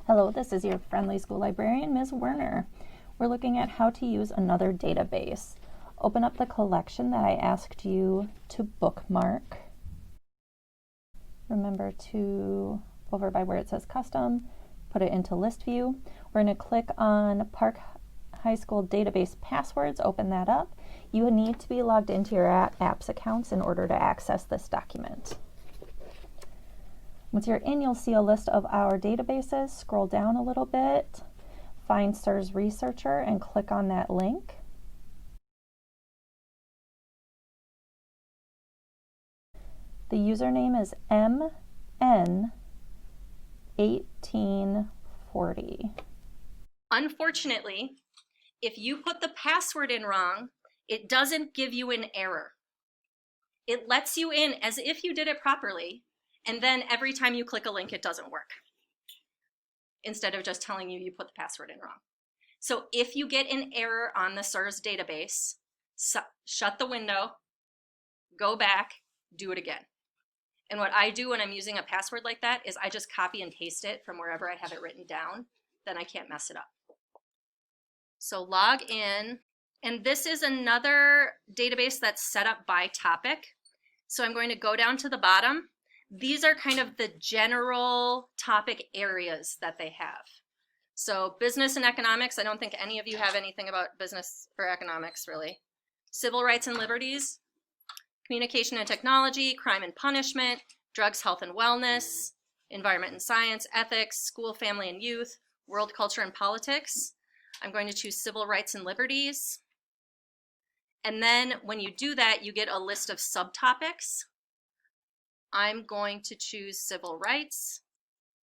Hello, this is your friendly school librarian, Ms. Werner. We're looking at how to use another database. Open up the collection that I asked you to bookmark. Remember to, over by where it says custom, put it into list view. We're going to click on Park High School database passwords, open that up. You need to be logged into your apps accounts in order to access this document. Once you're in, you'll see a list of our databases. Scroll down a little bit, find SIRS Researcher and click on that link. The username is MN1840. Unfortunately, if you put the password in wrong, it doesn't give you an error. It lets you in as if you did it properly, and then every time you click a link, it doesn't work, instead of just telling you you put the password in wrong. So if you get an error on the SIRS database, shut the window, go back, do it again. And what I do when I'm using a password like that is I just copy and paste it from wherever I have it written down, then I can't mess it up. So log in, and this is another database that's set up by topic. So I'm going to go down to the bottom. These are kind of the general topic areas that they have. So business and economics, I don't think any of you have anything about business or economics really. Civil rights and liberties, communication and technology, crime and punishment, drugs, health and wellness, environment and science, ethics, school, family and youth, world culture and politics. I'm going to choose civil rights and liberties. And then when you do that, you get a list of subtopics. I'm going to choose civil rights.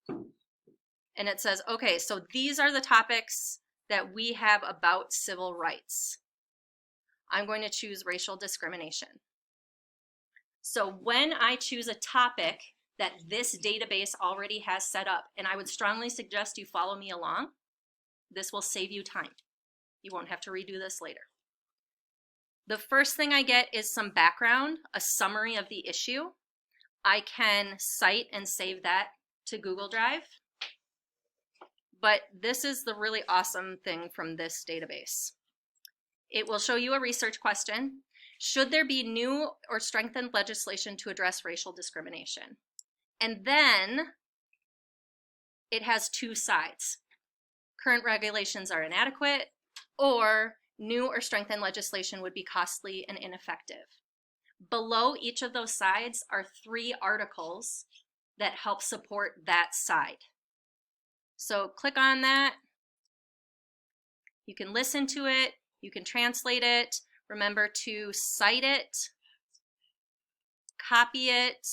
And it says, okay, so these are the topics that we have about civil rights. I'm going to choose racial discrimination. So when I choose a topic that this database already has set up, and I would strongly suggest you follow me along, this will save you time. You won't have to redo this later. The first thing I get is some background, a summary of the issue. I can cite and save that to Google Drive. But this is the really awesome thing from this database. It will show you a research question. Should there be new or strengthened legislation to address racial discrimination? And then it has two sides. Current regulations are inadequate, or new or strengthened legislation would be costly and ineffective. Below each of those sides are 3 articles that help support that side. So click on that. You can listen to it, you can translate it. Remember to cite it, copy it,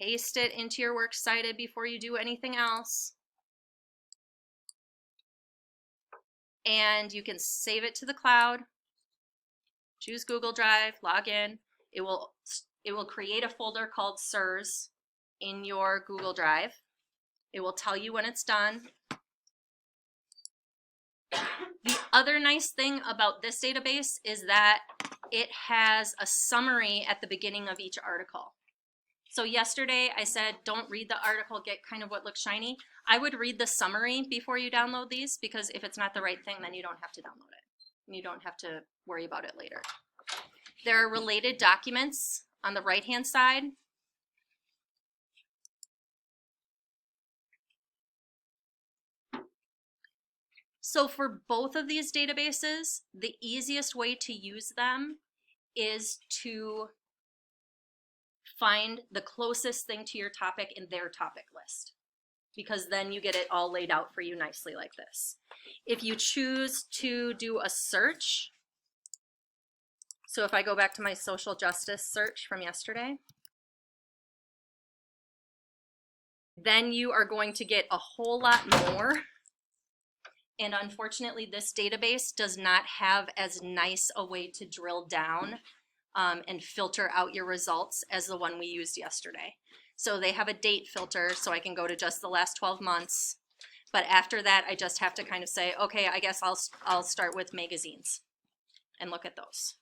paste it into your works cited before you do anything else. And you can save it to the cloud, choose Google Drive, log in. It will create a folder called SIRS in your Google Drive. It will tell you when it's done. The other nice thing about this database is that it has a summary at the beginning of each article. So yesterday I said don't read the article, get kind of what looks shiny. I would read the summary before you download these, because if it's not the right thing, then you don't have to download it. And you don't have to worry about it later. There are related documents on the right-hand side. So for both of these databases, the easiest way to use them is to find the closest thing to your topic in their topic list, because then you get it all laid out for you nicely like this. If you choose to do a search, so if I go back to my social justice search from yesterday, then you are going to get a whole lot more. And unfortunately, this database does not have as nice a way to drill down and filter out your results as the one we used yesterday. So they have a date filter, so I can go to just the last 12 months. But after that, I just have to kind of say, okay, I guess I'll start with magazines and look at those.